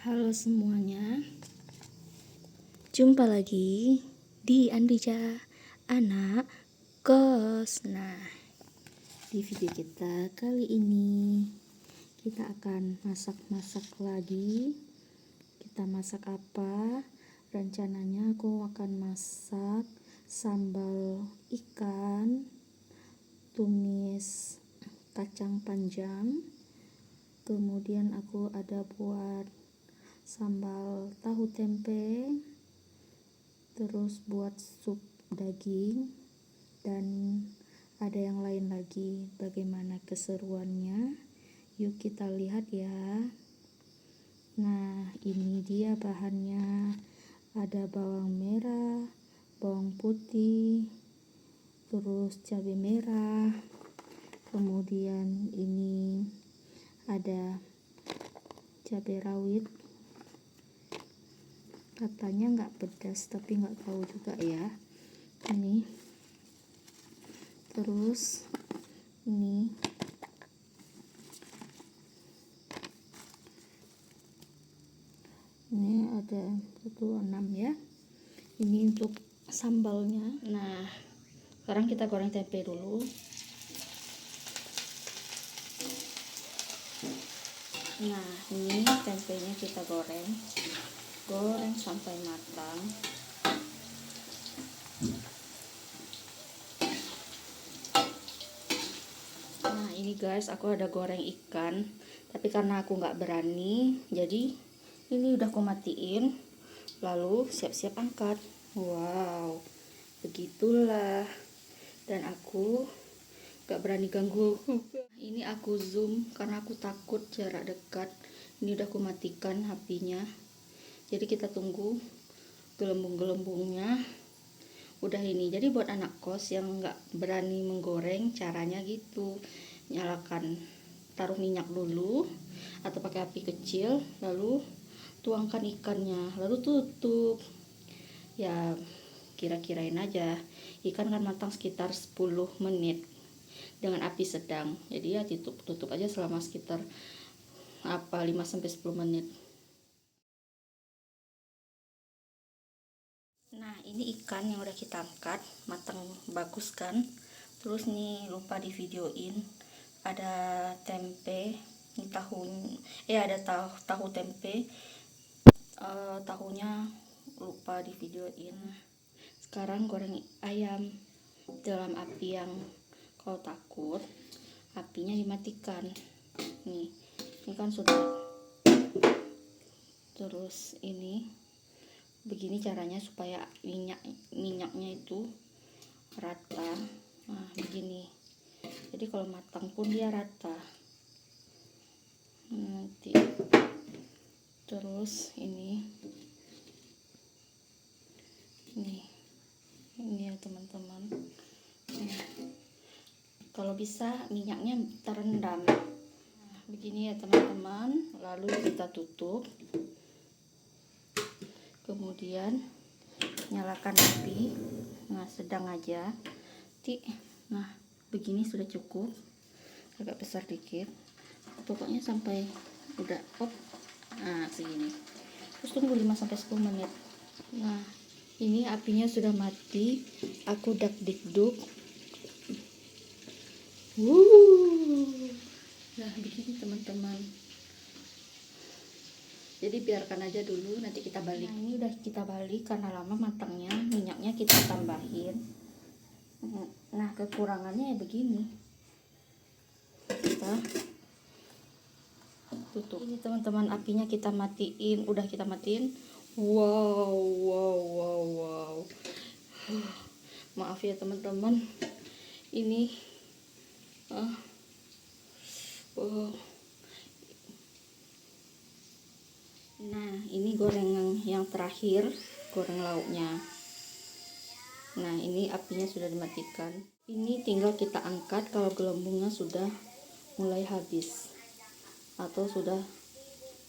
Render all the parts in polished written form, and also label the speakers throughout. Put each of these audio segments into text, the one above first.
Speaker 1: Halo semuanya, jumpa lagi di Andija Anak Kos. Nah, di video kita kali ini kita akan masak-masak lagi. Kita masak apa? Rencananya aku akan masak sambal ikan, tumis kacang panjang, kemudian aku ada buat sambal tahu tempe, terus buat sup daging, dan ada yang lain lagi. Bagaimana keseruannya? Yuk kita lihat ya. Nah, ini dia bahannya. Ada bawang merah, bawang putih, terus cabai merah, kemudian ini ada cabai rawit, katanya nggak pedas tapi nggak tahu juga ya. Ini terus ini ada 1, 6 ya. Ini untuk sambalnya. Nah, sekarang kita goreng tempe dulu. Nah, ini tempenya kita goreng sampai matang. Nah, ini guys, aku ada goreng ikan, tapi karena aku nggak berani, jadi ini udah aku matiin, lalu siap-siap angkat. Wow, begitulah. Dan aku gak berani ganggu. Ini aku zoom karena aku takut jarak dekat. Ini udah aku matikan HP-nya. Jadi kita tunggu gelembung-gelembungnya udah ini. Jadi buat anak kos yang nggak berani menggoreng, caranya gitu: nyalakan, taruh minyak dulu atau pakai api kecil, lalu tuangkan ikannya, lalu tutup. Ya kira-kirain aja, ikan kan matang sekitar 10 menit dengan api sedang. Jadi ya tutup aja selama sekitar 5-10 menit. Nah, ini ikan yang udah kita angkat, matang bagus kan. Terus nih, lupa di videoin, ada tempe, ini ada tahu tempe, tahunya lupa di videoin. Sekarang goreng ayam dalam api yang kalau takut, apinya dimatikan. Nih, ini kan sudah. Terus ini begini caranya supaya minyaknya itu rata. Nah, begini. Jadi kalau matang pun dia rata. Nanti terus ini ya teman-teman. Kalau bisa minyaknya terendam. Nah, begini ya teman-teman. Lalu kita tutup. Kemudian nyalakan api, nah sedang aja. Nah, begini sudah cukup, agak besar dikit, pokoknya sampai udah nah segini. Terus tunggu 5-10 menit. Nah, ini apinya sudah mati, aku dak-dikduk. Nah, begini teman-teman. Jadi biarkan aja dulu, nanti kita balik. Nah, ini udah kita balik karena lama matangnya, minyaknya kita tambahin. Nah, kekurangannya ya begini. Kita tutup. Ini teman-teman, apinya kita matiin, udah kita matiin. Wow. Maaf ya teman-teman. Ini Nah, ini goreng yang terakhir, goreng lauknya. Nah, ini apinya sudah dimatikan. Ini tinggal kita angkat kalau gelembungnya sudah mulai habis atau sudah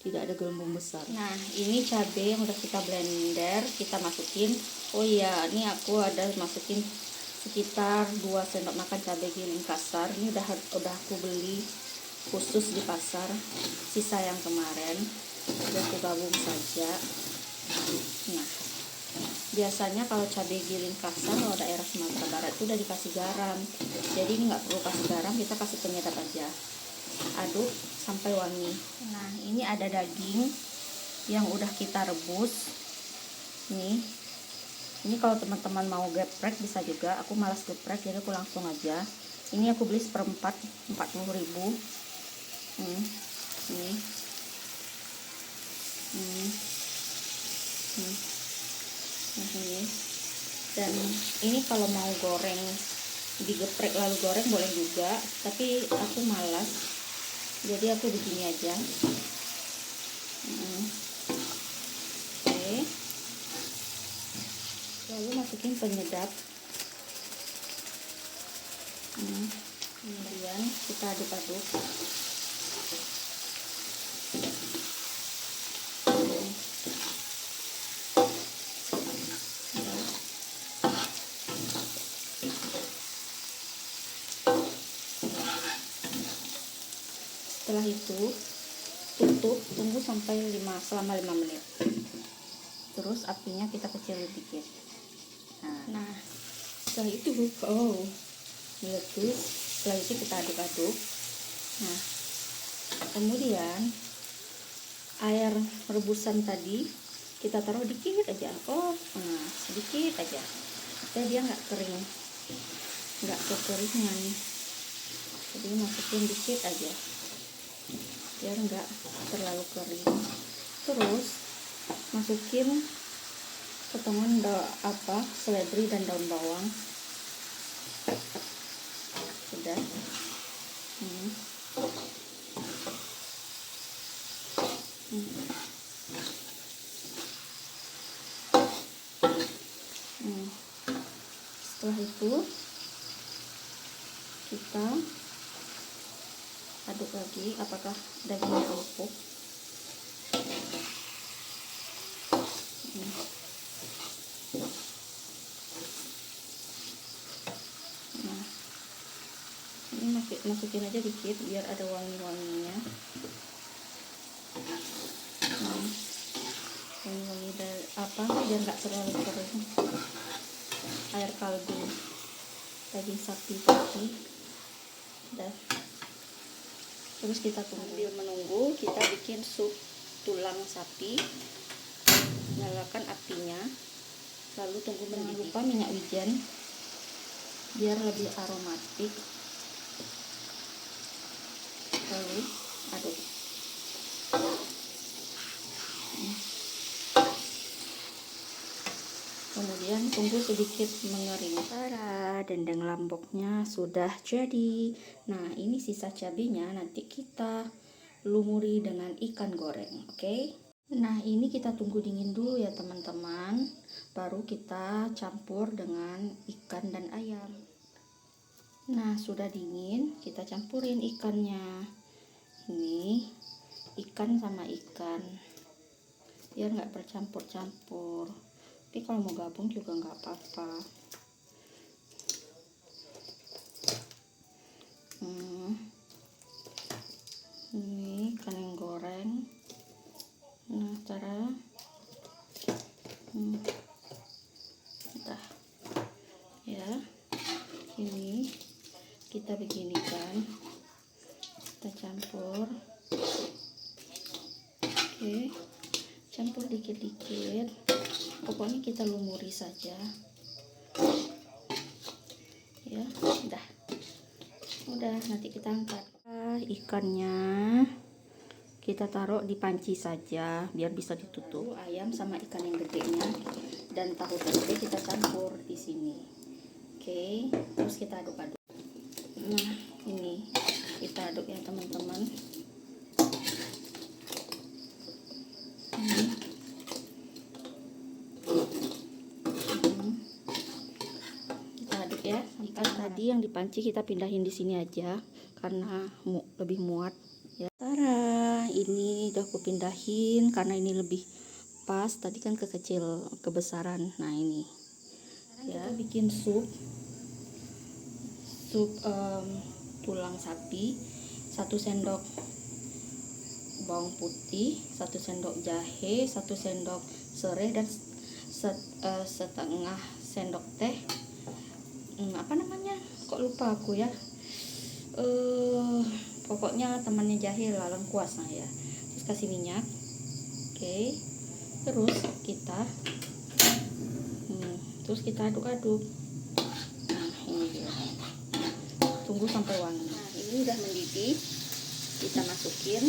Speaker 1: tidak ada gelembung besar. Nah, ini cabai yang udah kita blender, kita masukin. Oh iya, ini aku ada masukin sekitar 2 sendok makan cabai giling kasar. Ini udah aku beli khusus di pasar, sisa yang kemarin, jadi aku gabung saja. Nah, biasanya kalau cabai giling kasar kalau daerah Sumatera Barat itu udah dikasih garam, jadi ini nggak perlu kasih garam, kita kasih penyedap aja. Aduk sampai wangi. Nah, ini ada daging yang udah kita rebus. Ini kalau teman-teman mau geprek bisa juga, aku malas geprek jadi aku langsung aja. Ini aku beli seperempat 40.000. Ini nah ini, dan ini kalau mau goreng digeprek lalu goreng boleh juga, tapi aku malas jadi aku begini aja. Oke, lalu masukin penyedap. Kemudian kita aduk-aduk. Setelah itu tutup, tunggu sampai selama 5 menit. Terus apinya kita kecilin dikit. Nah, setelah itu meletus. Setelah itu kita aduk-aduk. Nah, kemudian air rebusan tadi kita taruh dikit aja. Sedikit aja, supaya dia nggak kering, nggak kekeringan. Jadi masukin dikit aja biar nggak terlalu kering. Terus masukin potongan seledri dan daun bawang. Sudah. Setelah itu kita aduk lagi apakah dagingnya empuk. Nah, ini masukin aja dikit biar ada wangi-wanginya. Wangi-wangi dari biar nggak terlalu kering. Air kaldu daging sapi tadi. Terus kita sambil menunggu, kita bikin sup tulang sapi. Nyalakan apinya, lalu tunggu mendidih. Jangan lupa minyak wijen biar lebih aromatik. Lalu aduk. Kemudian tunggu sedikit mengering. Dendeng lomboknya sudah jadi. Nah, ini sisa cabenya nanti kita lumuri dengan ikan goreng, oke? Nah, ini kita tunggu dingin dulu ya teman-teman, baru kita campur dengan ikan dan ayam. Nah, sudah dingin, kita campurin ikannya. Ini ikan sama ikan, biar nggak bercampur-campur. Tapi kalau mau gabung juga nggak apa-apa. Ini ikan yang goreng. Nah, cara udah ya, ini kita beginikan, kita campur. Oke, campur dikit-dikit, pokoknya kita lumuri saja ya. Udah nanti kita angkat. Ikannya kita taruh di panci saja biar bisa ditutup. Ayam sama ikan yang gedenya dan tahu tempe kita campur di sini. Oke, terus kita aduk-aduk. Nah, ini kita aduk ya teman-teman. Kita aduk ya. Ikan tadi yang dipanci kita pindahin di sini aja karena lebih muat ya. Ini udah aku pindahin karena ini lebih pas, tadi kan kekecil kebesaran. Nah, ini ya, kita bikin sup tulang sapi 1 sendok bawang putih, 1 sendok jahe, 1 sendok serai, dan setengah sendok teh apa namanya, kok lupa aku ya, pokoknya temannya jahe lah, lengkuas. Nah ya, terus kasih minyak. Oke, terus kita aduk-aduk. Nah ini dia, tunggu sampai wangi. Nah ini udah mendidih, kita masukin.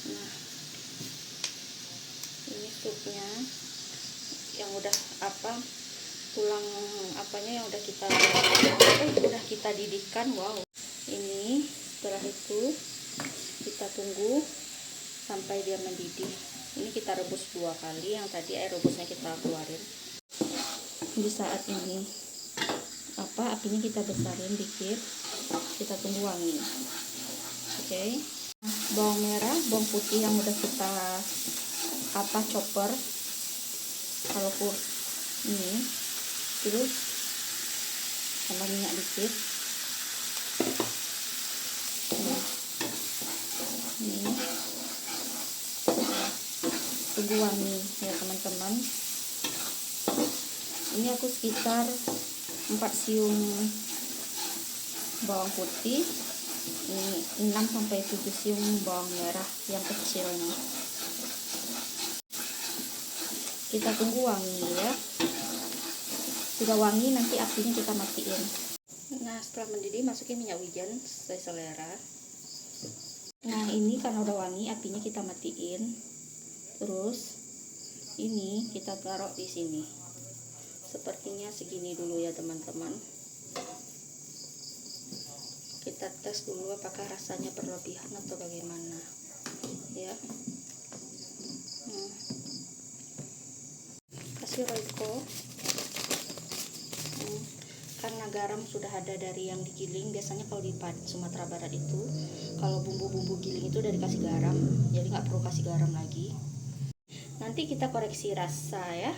Speaker 1: Nah ini supnya yang udah tulang apanya yang udah kita didihkan. Wow, ini setelah itu kita tunggu sampai dia mendidih. Ini kita rebus 2 kali, yang tadi air rebusnya kita keluarin. Di saat ini apinya kita besarin dikit, kita tunggu wangi. Oke. Bawang merah, bawang putih yang udah kita chopper, kalau ini, terus tambah minyak dikit. Ini tunggu wangi ya teman-teman. Ini aku sekitar 4 siung bawang putih, ini 6-7 siung bawang merah yang kecilnya. Kita tunggu wangi ya. Sudah wangi, nanti apinya kita matiin. Nah setelah mendidih, masukin minyak wijen sesuai selera. Nah ini karena udah wangi, apinya kita matiin. Terus ini kita taruh di sini. Sepertinya segini dulu ya teman-teman. Kita tes dulu apakah rasanya berlebihan atau bagaimana ya. Kasih royco. Karena garam sudah ada dari yang digiling. Biasanya kalau di Sumatera Barat itu, kalau bumbu-bumbu giling itu udah dikasih garam, jadi nggak perlu kasih garam lagi. Nanti kita koreksi rasa ya,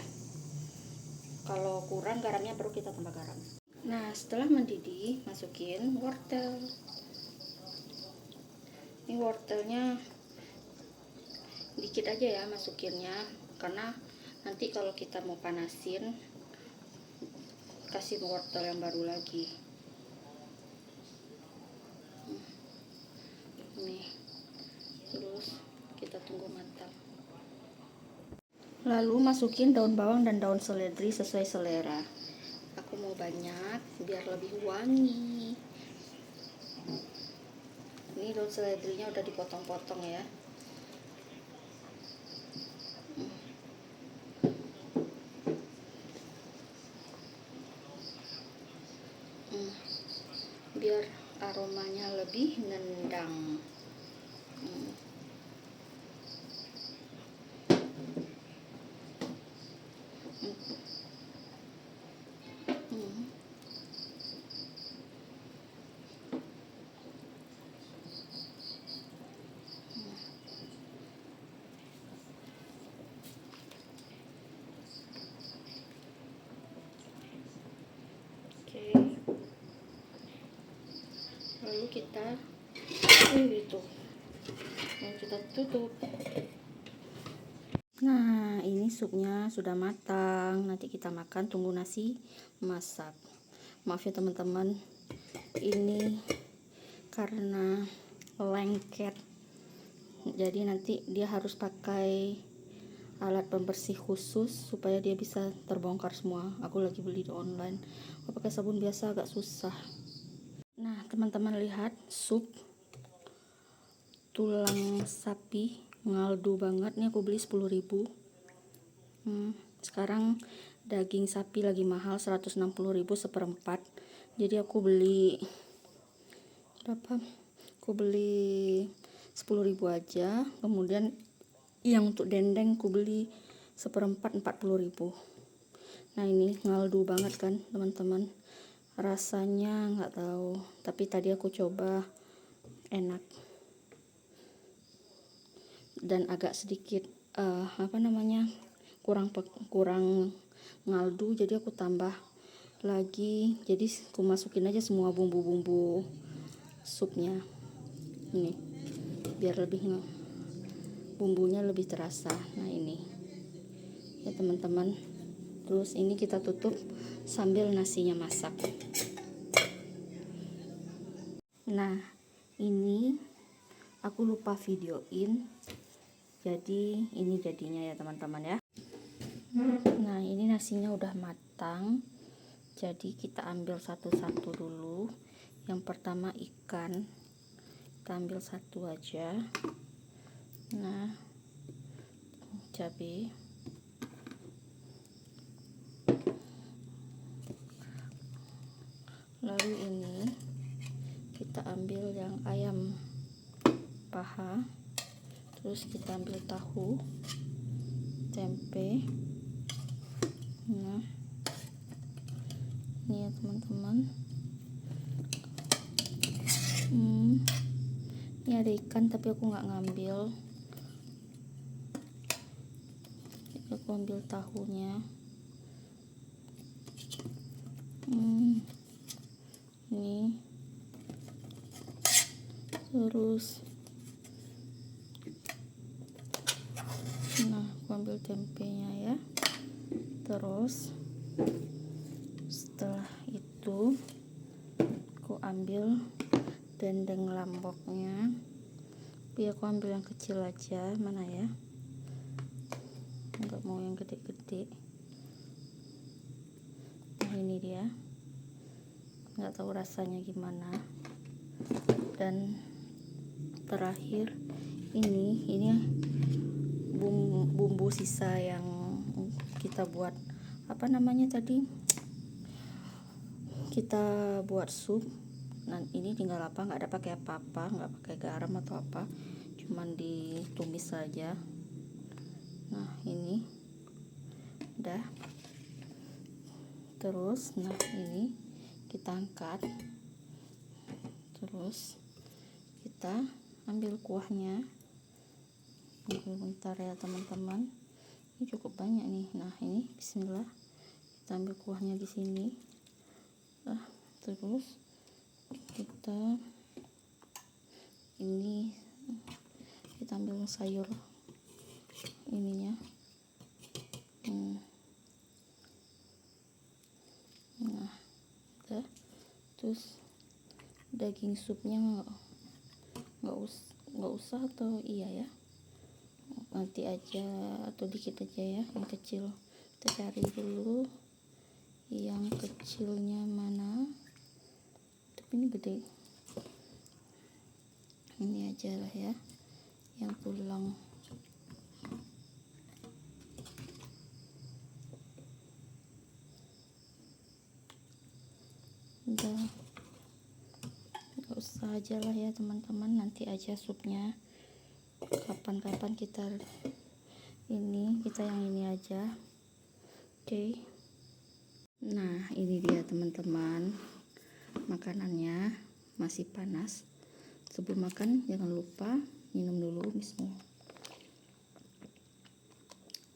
Speaker 1: kalau kurang garamnya baru kita tambah garam. Nah setelah mendidih, masukin wortel. Ini wortelnya dikit aja ya masukinnya, karena nanti kalau kita mau panasin, kasih wortel yang baru lagi. Nih, terus kita tunggu matang. Lalu masukin daun bawang dan daun seledri sesuai selera. Aku mau banyak biar lebih wangi. Ini daun seledrinya udah dipotong-potong ya. Biar aromanya lebih nendang. Lalu kita tutup. Nah ini supnya sudah matang, nanti kita makan. Tunggu nasi masak. Maaf ya teman-teman, ini karena lengket, jadi nanti dia harus pakai alat pembersih khusus supaya dia bisa terbongkar semua. Aku lagi beli di online, aku pakai sabun biasa agak susah. Nah teman-teman lihat, sup tulang sapi ngaldu banget nih, aku beli 10.000. Sekarang daging sapi lagi mahal, 160.000 seperempat, jadi aku beli berapa? Aku beli 10.000 aja. Kemudian yang untuk dendeng aku beli seperempat, 40.000. Nah ini ngaldu banget kan teman-teman, rasanya nggak tahu, tapi tadi aku coba enak dan agak sedikit kurang ngaldu, jadi aku tambah lagi. Jadi aku masukin aja semua bumbu-bumbu supnya. Ini biar lebih bumbunya lebih terasa. Nah ini ya teman-teman. Terus ini kita tutup sambil nasinya masak. Nah ini aku lupa videoin, jadi ini jadinya ya teman-teman ya. Nah ini nasinya udah matang, jadi kita ambil satu-satu dulu. Yang pertama ikan, kita ambil satu aja. Nah cabai, lalu ini kita ambil yang ayam paha, terus kita ambil tahu, tempe. Nah ini ya teman-teman. Ini ada ikan tapi aku nggak ngambil. Aku ambil tahunya. Ini terus, nah aku ambil tempenya ya. Terus setelah itu aku ambil dendeng lomboknya, tapi aku ambil yang kecil aja. Mana ya, nggak mau yang gede-gede. Nah ini dia, nggak tahu rasanya gimana. Dan terakhir ini bumbu sisa yang kita buat, apa namanya tadi, kita buat sup. Nah ini tinggal apa, nggak ada pakai apa-apa, nggak pakai garam atau apa, cuman ditumis saja. Nah ini udah. Terus nah ini kita angkat, terus kita ambil kuahnya. Bentar ya teman-teman, ini cukup banyak nih. Nah ini bismillah, kita ambil kuahnya di sini. Nah terus kita ambil sayur ininya. Nah udah. Terus daging supnya nggak usah atau iya ya, nanti aja atau dikit aja ya, yang kecil. Kita cari dulu yang kecilnya mana, tapi ini gede. Ini aja lah ya, yang tulang. Udah, nggak usah aja lah ya teman-teman, nanti aja supnya kapan-kapan kita yang ini aja. Oke. Nah ini dia teman-teman, makanannya masih panas. Sebelum makan jangan lupa minum dulu, bismillah,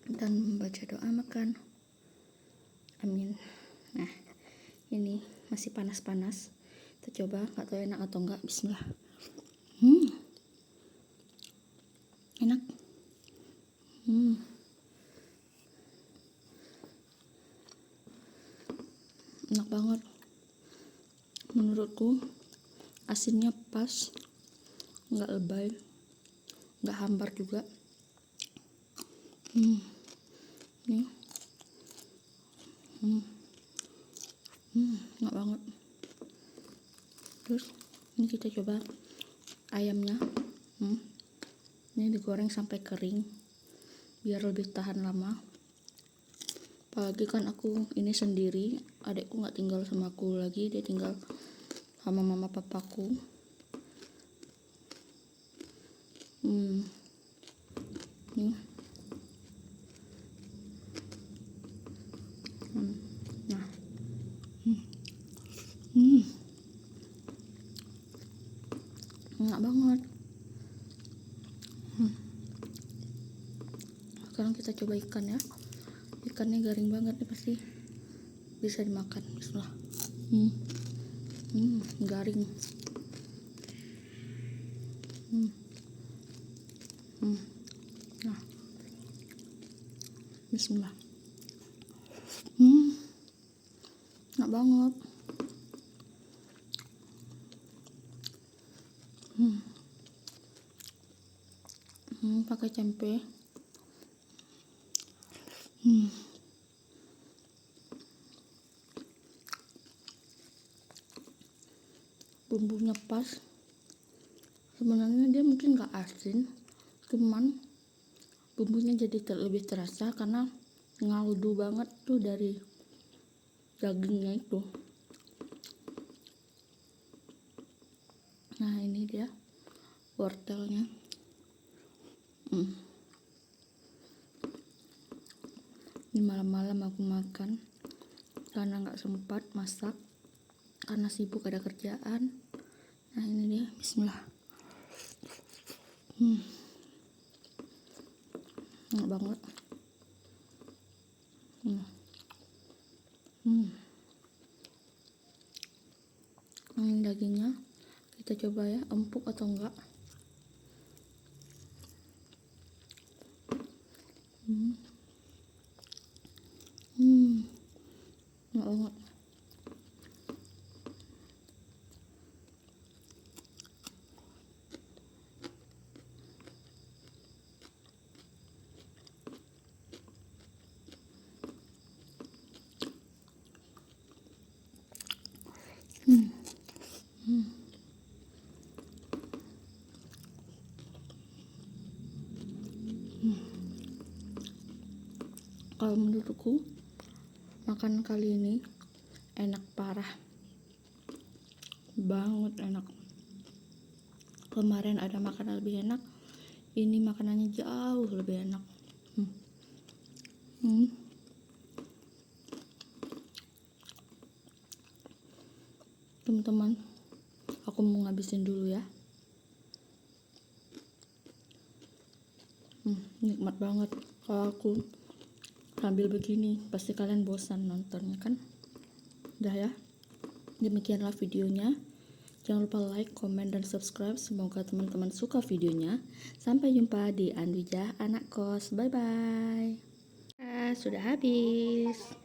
Speaker 1: dan membaca doa makan. Amin. Nah ini masih panas-panas, kita coba, nggak tahu enak atau enggak. Bismillah. Enak. Enak banget menurutku, asinnya pas, nggak lebay, nggak hambar juga. Nih enak banget. Terus ini kita coba ayamnya. Ini digoreng sampai kering biar lebih tahan lama. Apalagi kan aku ini sendiri, adekku nggak tinggal sama aku lagi, dia tinggal sama mama papaku. Nih. Nah. Enak banget. Sekarang kita coba ikan ya. Ikannya garing banget nih, pasti bisa dimakan. Bismillah. Garing. Nah, bismillah. Enak banget. Pakai tempe. Bumbunya pas. Sebenarnya dia mungkin gak asin, cuman bumbunya jadi lebih terasa karena ngaldu banget tuh dari dagingnya itu. Nah, ini dia wortelnya. Ini malam-malam aku makan karena nggak sempat masak karena sibuk ada kerjaan. Nah, ini dia, bismillah. Enak banget. Ini dagingnya, kita coba ya, empuk atau enggak. Enak banget. Kalau menurutku makan kali ini enak parah banget, enak. Kemarin ada makanan lebih enak, ini makanannya jauh lebih enak. Teman-teman, aku mau ngabisin dulu ya. Nikmat banget. Kalau aku sambil begini pasti kalian bosan nontonnya kan. Udah ya, demikianlah videonya. Jangan lupa like, comment, dan subscribe. Semoga teman-teman suka videonya. Sampai jumpa di Andwijah Anak Kos. Bye bye. Sudah habis.